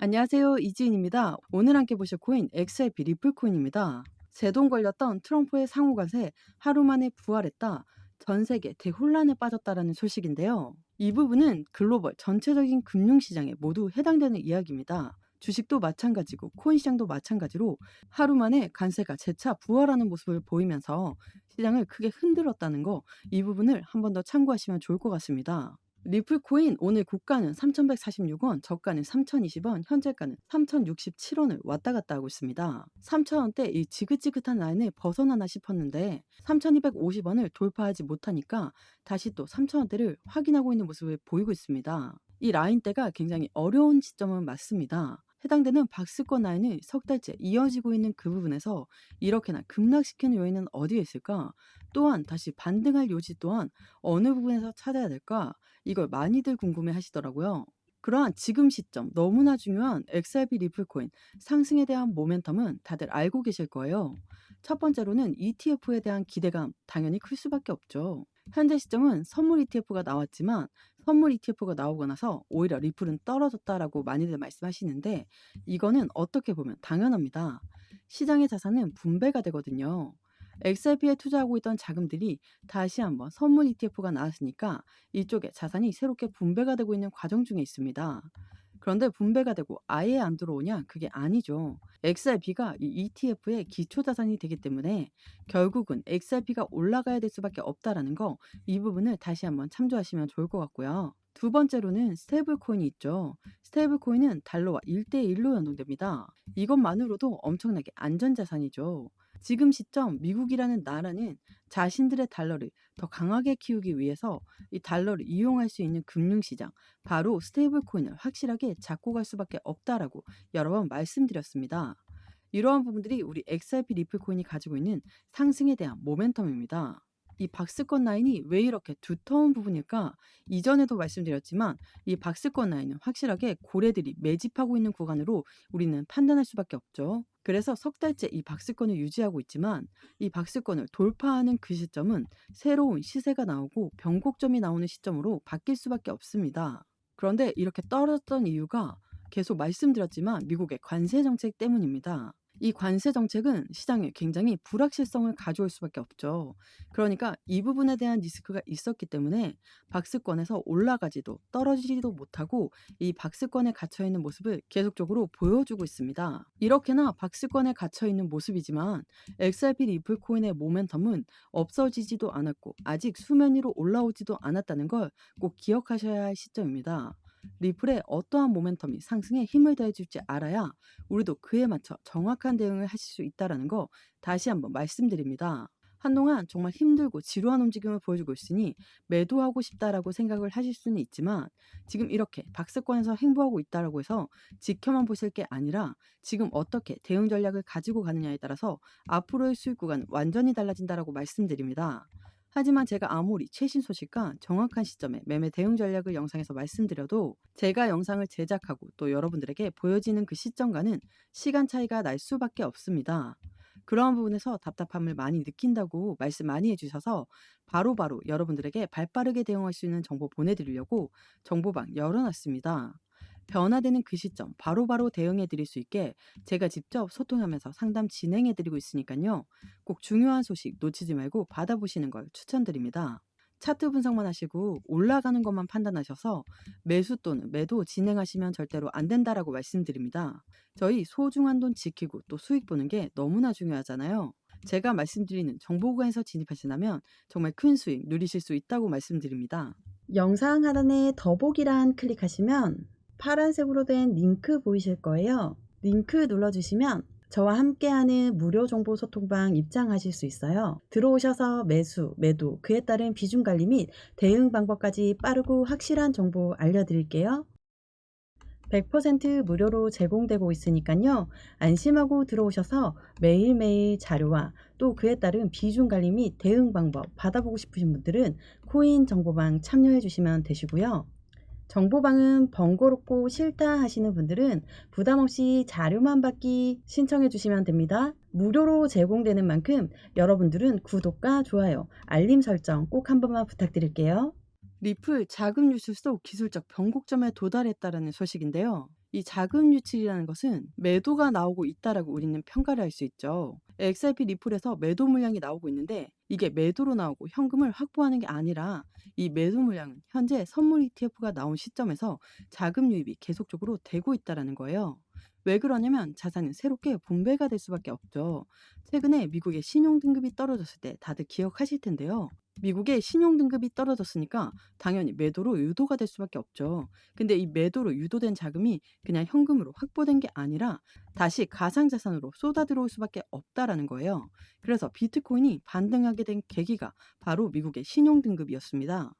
안녕하세요. 이지은입니다. 오늘 함께 보실 코인 XRP 리플 코인입니다. 제동 걸렸던 트럼프의 상호간세 하루 만에 부활했다. 전 세계 대혼란에 빠졌다라는 소식인데요. 이 부분은 글로벌 전체적인 금융시장에 모두 해당되는 이야기입니다. 주식도 마찬가지고 코인 시장도 마찬가지로 하루 만에 관세가 재차 부활하는 모습을 보이면서 시장을 크게 흔들었다는 거, 이 부분을 한 번 더 참고하시면 좋을 것 같습니다. 리플 코인 오늘 고가는 3,146원, 저가는 3,020원, 현재가는 3,067원을 왔다 갔다 하고 있습니다. 3,000원대 이 지긋지긋한 라인을 벗어나나 싶었는데 3,250원을 돌파하지 못하니까 다시 또 3,000원대를 확인하고 있는 모습을 보이고 있습니다. 이 라인대가 굉장히 어려운 시점은 맞습니다. 해당되는 박스권 라인이 석 달째 이어지고 있는 그 부분에서 이렇게나 급락시키는 요인은 어디에 있을까? 또한 다시 반등할 요지 또한 어느 부분에서 찾아야 될까? 이걸 많이들 궁금해 하시더라고요. 그러한 지금 시점 너무나 중요한 XRP 리플코인 상승에 대한 모멘텀은 다들 알고 계실 거예요. 첫 번째로는 ETF에 대한 기대감 당연히 클 수밖에 없죠. 현재 시점은 선물 ETF가 나왔지만 선물 ETF가 나오고 나서 오히려 리플은 떨어졌다라고 많이들 말씀하시는데 이거는 어떻게 보면 당연합니다. 시장의 자산은 분배가 되거든요. XRP에 투자하고 있던 자금들이 다시 한번 선물 ETF가 나왔으니까 이쪽에 자산이 새롭게 분배가 되고 있는 과정 중에 있습니다. 그런데 분배가 되고 아예 안 들어오냐? 그게 아니죠. XRP가 이 ETF의 기초 자산이 되기 때문에 결국은 XRP가 올라가야 될 수밖에 없다라는 거, 이 부분을 다시 한번 참조하시면 좋을 것 같고요. 두 번째로는 스테이블 코인이 있죠. 스테이블 코인은 달러와 1대1로 연동됩니다. 이것만으로도 엄청나게 안전자산이죠. 지금 시점 미국이라는 나라는 자신들의 달러를 더 강하게 키우기 위해서 이 달러를 이용할 수 있는 금융시장, 바로 스테이블 코인을 확실하게 잡고 갈 수밖에 없다라고 여러 번 말씀드렸습니다. 이러한 부분들이 우리 XRP 리플 코인이 가지고 있는 상승에 대한 모멘텀입니다. 이 박스권 라인이 왜 이렇게 두터운 부분일까? 이전에도 말씀드렸지만 이 박스권 라인은 확실하게 고래들이 매집하고 있는 구간으로 우리는 판단할 수밖에 없죠. 그래서 석 달째 이 박스권을 유지하고 있지만 이 박스권을 돌파하는 그 시점은 새로운 시세가 나오고 변곡점이 나오는 시점으로 바뀔 수밖에 없습니다. 그런데 이렇게 떨어졌던 이유가 계속 말씀드렸지만 미국의 관세 정책 때문입니다. 이 관세 정책은 시장에 굉장히 불확실성을 가져올 수밖에 없죠. 그러니까 이 부분에 대한 리스크가 있었기 때문에 박스권에서 올라가지도 떨어지지도 못하고 이 박스권에 갇혀 있는 모습을 계속적으로 보여주고 있습니다. 이렇게나 박스권에 갇혀 있는 모습이지만 XRP 리플 코인의 모멘텀은 없어지지도 않았고 아직 수면 위로 올라오지도 않았다는 걸 꼭 기억하셔야 할 시점입니다. 리플의 어떠한 모멘텀이 상승에 힘을 더해줄지 알아야 우리도 그에 맞춰 정확한 대응을 하실 수 있다는 거 다시 한번 말씀드립니다. 한동안 정말 힘들고 지루한 움직임을 보여주고 있으니 매도하고 싶다라고 생각을 하실 수는 있지만 지금 이렇게 박스권에서 행보하고 있다라고 해서 지켜만 보실 게 아니라 지금 어떻게 대응 전략을 가지고 가느냐에 따라서 앞으로의 수익 구간은 완전히 달라진다라고 말씀드립니다. 하지만 제가 아무리 최신 소식과 정확한 시점에 매매 대응 전략을 영상에서 말씀드려도 제가 영상을 제작하고 또 여러분들에게 보여지는 그 시점과는 시간 차이가 날 수밖에 없습니다. 그러한 부분에서 답답함을 많이 느낀다고 말씀 많이 해주셔서 바로바로 여러분들에게 발빠르게 대응할 수 있는 정보 보내드리려고 정보방 열어놨습니다. 변화되는 그 시점 바로바로 대응해 드릴 수 있게 제가 직접 소통하면서 상담 진행해 드리고 있으니까요. 꼭 중요한 소식 놓치지 말고 받아보시는 걸 추천드립니다. 차트 분석만 하시고 올라가는 것만 판단하셔서 매수 또는 매도 진행하시면 절대로 안 된다라고 말씀드립니다. 저희 소중한 돈 지키고 또 수익 보는 게 너무나 중요하잖아요. 제가 말씀드리는 정보구간에서 진입하신다면 정말 큰 수익 누리실 수 있다고 말씀드립니다. 영상 하단에 더보기란 클릭하시면 파란색으로 된 링크 보이실 거예요. 링크 눌러주시면 저와 함께하는 무료 정보 소통방 입장하실 수 있어요. 들어오셔서 매수, 매도, 그에 따른 비중 관리 및 대응 방법까지 빠르고 확실한 정보 알려드릴게요. 100% 무료로 제공되고 있으니까요. 안심하고 들어오셔서 매일매일 자료와 또 그에 따른 비중 관리 및 대응 방법 받아보고 싶으신 분들은 코인 정보방 참여해 주시면 되시고요. 정보방은 번거롭고 싫다 하시는 분들은 부담없이 자료만 받기 신청해 주시면 됩니다. 무료로 제공되는 만큼 여러분들은 구독과 좋아요, 알림 설정 꼭 한 번만 부탁드릴게요. 리플 자금 유출 속 기술적 변곡점에 도달했다라는 소식인데요. 이 자금 유출이라는 것은 매도가 나오고 있다라고 우리는 평가를 할 수 있죠. XRP 리플에서 매도 물량이 나오고 있는데 이게 매도로 나오고 현금을 확보하는 게 아니라 이 매도 물량은 현재 선물 ETF가 나온 시점에서 자금 유입이 계속적으로 되고 있다라는 거예요. 왜 그러냐면 자산은 새롭게 분배가 될 수밖에 없죠. 최근에 미국의 신용 등급이 떨어졌을 때 다들 기억하실 텐데요. 미국의 신용 등급이 떨어졌으니까 당연히 매도로 유도가 될 수밖에 없죠. 근데 이 매도로 유도된 자금이 그냥 현금으로 확보된 게 아니라 다시 가상자산으로 쏟아 들어올 수밖에 없다라는 거예요. 그래서 비트코인이 반등하게 된 계기가 바로 미국의 신용 등급이었습니다.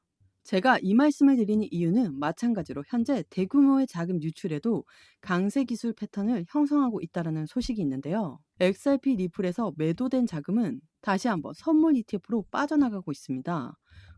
제가 이 말씀을 드리는 이유는 마찬가지로 현재 대규모의 자금 유출에도 강세 기술 패턴을 형성하고 있다는 소식이 있는데요. XRP 리플에서 매도된 자금은 다시 한번 선물 ETF로 빠져나가고 있습니다.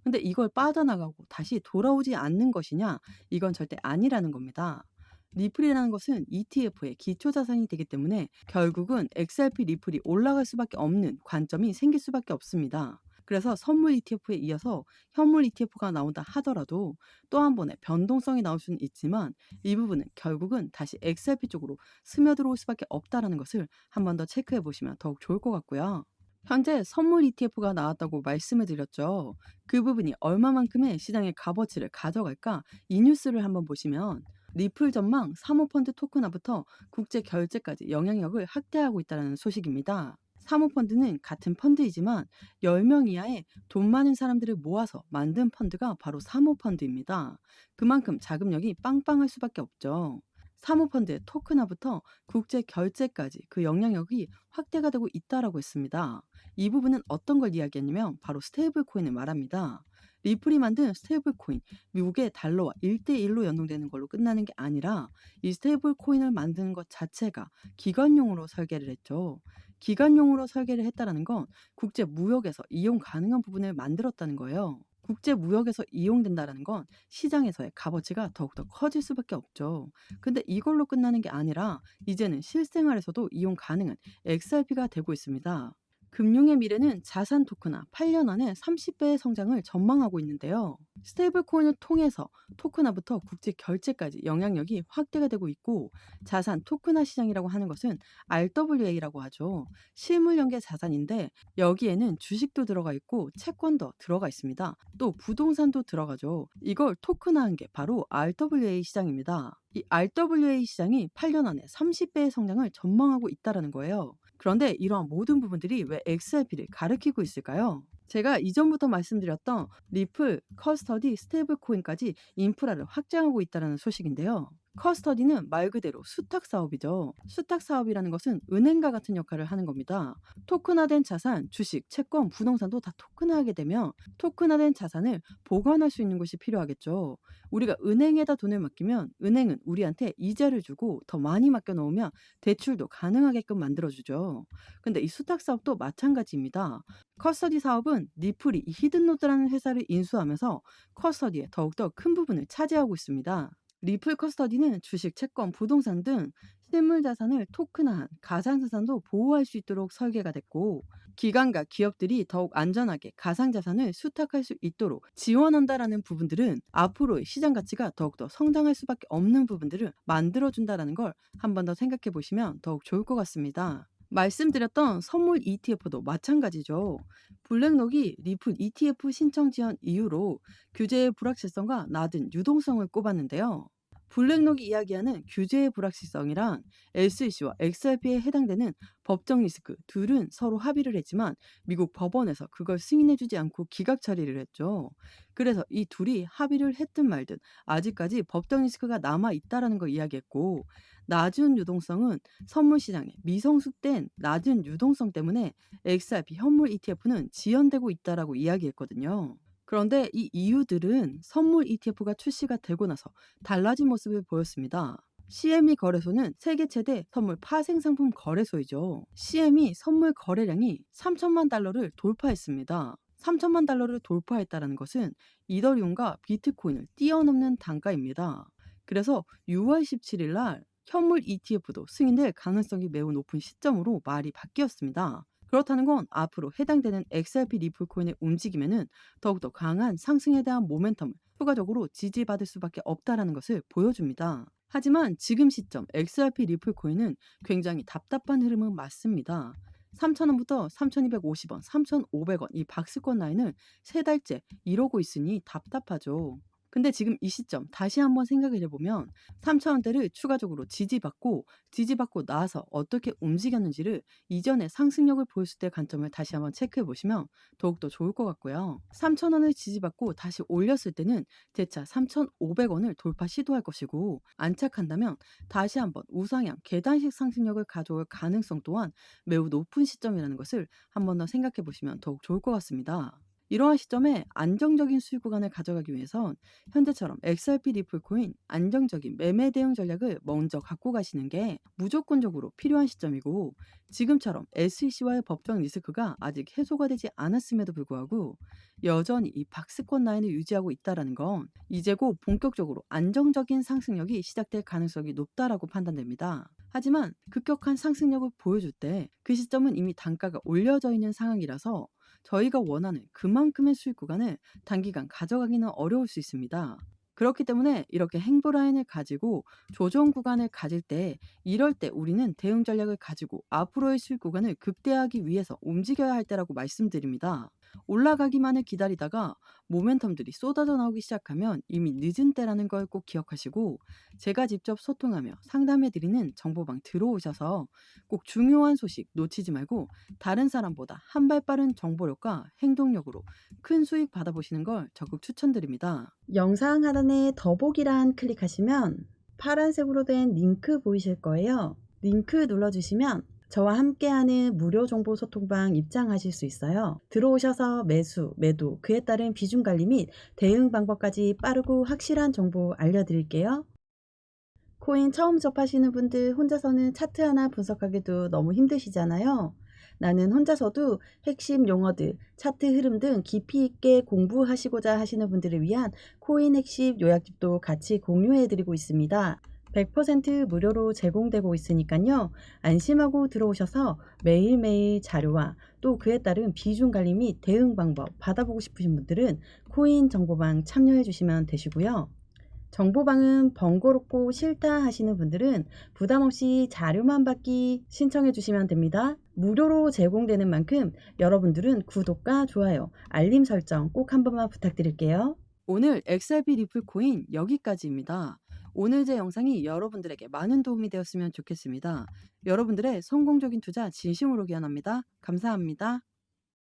근데 이걸 빠져나가고 다시 돌아오지 않는 것이냐? 이건 절대 아니라는 겁니다. 리플이라는 것은 ETF의 기초 자산이 되기 때문에 결국은 XRP 리플이 올라갈 수밖에 없는 관점이 생길 수밖에 없습니다. 그래서 선물 ETF에 이어서 현물 ETF가 나온다 하더라도 또 한 번의 변동성이 나올 수는 있지만 이 부분은 결국은 다시 XRP 쪽으로 스며들어올 수밖에 없다는 것을 한 번 더 체크해 보시면 더욱 좋을 것 같고요. 현재 선물 ETF가 나왔다고 말씀을 드렸죠. 그 부분이 얼마만큼의 시장의 값어치를 가져갈까? 이 뉴스를 한번 보시면 리플 전망 사모펀드 토큰화부터 국제 결제까지 영향력을 확대하고 있다는 소식입니다. 사모펀드는 같은 펀드이지만 10명 이하의 돈 많은 사람들을 모아서 만든 펀드가 바로 사모펀드입니다. 그만큼 자금력이 빵빵할 수밖에 없죠. 사모펀드의 토큰화부터 국제 결제까지 그 영향력이 확대가 되고 있다라고 했습니다. 이 부분은 어떤 걸 이야기하냐면 바로 스테이블 코인을 말합니다. 리플이 만든 스테이블 코인, 미국의 달러와 1대1로 연동되는 걸로 끝나는 게 아니라 이 스테이블 코인을 만드는 것 자체가 기관용으로 설계를 했죠. 기관용으로 설계를 했다라는 건 국제 무역에서 이용 가능한 부분을 만들었다는 거예요. 국제 무역에서 이용된다라는 건 시장에서의 값어치가 더욱더 커질 수밖에 없죠. 근데 이걸로 끝나는 게 아니라 이제는 실생활에서도 이용 가능한 XRP가 되고 있습니다. 금융의 미래는 자산 토크나 8년 안에 30배의 성장을 전망하고 있는데요. 스테이블 코인을 통해서 토크나부터 국제 결제까지 영향력이 확대가 되고 있고 자산 토크나 시장이라고 하는 것은 RWA라고 하죠. 실물 연계 자산인데 여기에는 주식도 들어가 있고 채권도 들어가 있습니다. 또 부동산도 들어가죠. 이걸 토크나한 게 바로 RWA 시장입니다. 이 RWA 시장이 8년 안에 30배의 성장을 전망하고 있다는 거예요. 그런데 이러한 모든 부분들이 왜 XRP를 가리키고 있을까요? 제가 이전부터 말씀드렸던 리플, 커스터디, 스테이블 코인까지 인프라를 확장하고 있다는 소식인데요. 커스터디는 말 그대로 수탁 사업이죠. 수탁 사업이라는 것은 은행과 같은 역할을 하는 겁니다. 토큰화된 자산, 주식, 채권, 부동산도 다 토큰화하게 되면 토큰화된 자산을 보관할 수 있는 곳이 필요하겠죠. 우리가 은행에다 돈을 맡기면 은행은 우리한테 이자를 주고 더 많이 맡겨 놓으면 대출도 가능하게끔 만들어주죠. 근데 이 수탁 사업도 마찬가지입니다. 커스터디 사업은 리플이 이 히든노드라는 회사를 인수하면서 커스터디의 더욱더 큰 부분을 차지하고 있습니다. 리플 커스터디는 주식, 채권, 부동산 등 실물 자산을 토큰화한 가상자산도 보호할 수 있도록 설계가 됐고 기관과 기업들이 더욱 안전하게 가상자산을 수탁할 수 있도록 지원한다라는 부분들은 앞으로의 시장 가치가 더욱더 성장할 수밖에 없는 부분들을 만들어준다라는 걸 한 번 더 생각해 보시면 더욱 좋을 것 같습니다. 말씀드렸던 선물 ETF도 마찬가지죠. 블랙록이 리플 ETF 신청 지원 이후로 규제의 불확실성과 낮은 유동성을 꼽았는데요. 블랙록이 이야기하는 규제의 불확실성이란 SEC와 XRP에 해당되는 법적 리스크 둘은 서로 합의를 했지만 미국 법원에서 그걸 승인해주지 않고 기각 처리를 했죠. 그래서 이 둘이 합의를 했든 말든 아직까지 법적 리스크가 남아 있다라는 걸 이야기했고 낮은 유동성은 선물 시장에 미성숙된 낮은 유동성 때문에 XRP 현물 ETF는 지연되고 있다라고 이야기했거든요. 그런데 이 이유들은 선물 ETF가 출시가 되고 나서 달라진 모습을 보였습니다. CME 거래소는 세계 최대 선물 파생 상품 거래소이죠. CME 선물 거래량이 3천만 달러를 돌파했습니다. 3천만 달러를 돌파했다는 것은 이더리움과 비트코인을 뛰어넘는 단가입니다. 그래서 6월 17일 날 현물 ETF도 승인될 가능성이 매우 높은 시점으로 말이 바뀌었습니다. 그렇다는 건 앞으로 해당되는 XRP 리플 코인의 움직임에는 더욱더 강한 상승에 대한 모멘텀을 추가적으로 지지받을 수밖에 없다라는 것을 보여줍니다. 하지만 지금 시점 XRP 리플 코인은 굉장히 답답한 흐름은 맞습니다. 3,000원부터 3,250원, 3,500원 이 박스권 라인을 3달째 이러고 있으니 답답하죠. 근데 지금 이 시점 다시 한번 생각을 해보면 3,000원대를 추가적으로 지지받고 나서 어떻게 움직였는지를 이전에 상승력을 보였을 때 관점을 다시 한번 체크해 보시면 더욱더 좋을 것 같고요. 3,000원을 지지받고 다시 올렸을 때는 재차 3,500원을 돌파 시도할 것이고, 안착한다면 다시 한번 우상향 계단식 상승력을 가져올 가능성 또한 매우 높은 시점이라는 것을 한 번 더 생각해 보시면 더욱 좋을 것 같습니다. 이러한 시점에 안정적인 수익 구간을 가져가기 위해선 현재처럼 XRP 리플 코인 안정적인 매매 대응 전략을 먼저 갖고 가시는 게 무조건적으로 필요한 시점이고, 지금처럼 SEC와의 법적 리스크가 아직 해소가 되지 않았음에도 불구하고 여전히 이 박스권 라인을 유지하고 있다는 건 이제 곧 본격적으로 안정적인 상승력이 시작될 가능성이 높다라고 판단됩니다. 하지만 급격한 상승력을 보여줄 때 그 시점은 이미 단가가 올려져 있는 상황이라서 저희가 원하는 그만큼의 수익 구간을 단기간 가져가기는 어려울 수 있습니다. 그렇기 때문에 이렇게 행보 라인을 가지고 조정 구간을 가질 때, 이럴 때 우리는 대응 전략을 가지고 앞으로의 수익 구간을 극대화하기 위해서 움직여야 할 때라고 말씀드립니다. 올라가기만을 기다리다가 모멘텀들이 쏟아져 나오기 시작하면 이미 늦은 때라는 걸 꼭 기억하시고, 제가 직접 소통하며 상담해 드리는 정보방 들어오셔서 꼭 중요한 소식 놓치지 말고 다른 사람보다 한 발 빠른 정보력과 행동력으로 큰 수익 받아보시는 걸 적극 추천드립니다. 영상 하단에 더보기란 클릭하시면 파란색으로 된 링크 보이실 거예요. 링크 눌러주시면 저와 함께하는 무료 정보 소통방 입장하실 수 있어요. 들어오셔서 매수, 매도, 그에 따른 비중 관리 및 대응 방법까지 빠르고 확실한 정보 알려드릴게요. 코인 처음 접하시는 분들 혼자서는 차트 하나 분석하기도 너무 힘드시잖아요. 나는 혼자서도 핵심 용어들, 차트 흐름 등 깊이 있게 공부하시고자 하시는 분들을 위한 코인 핵심 요약집도 같이 공유해드리고 있습니다. 100% 무료로 제공되고 있으니까요. 안심하고 들어오셔서 매일매일 자료와 또 그에 따른 비중 관리 및 대응 방법 받아보고 싶으신 분들은 코인 정보방 참여해 주시면 되시고요. 정보방은 번거롭고 싫다 하시는 분들은 부담없이 자료만 받기 신청해 주시면 됩니다. 무료로 제공되는 만큼 여러분들은 구독과 좋아요, 알림 설정 꼭 한 번만 부탁드릴게요. 오늘 XRP 리플 코인 여기까지입니다. 오늘 제 영상이 여러분들에게 많은 도움이 되었으면 좋겠습니다. 여러분들의 성공적인 투자 진심으로 기원합니다. 감사합니다.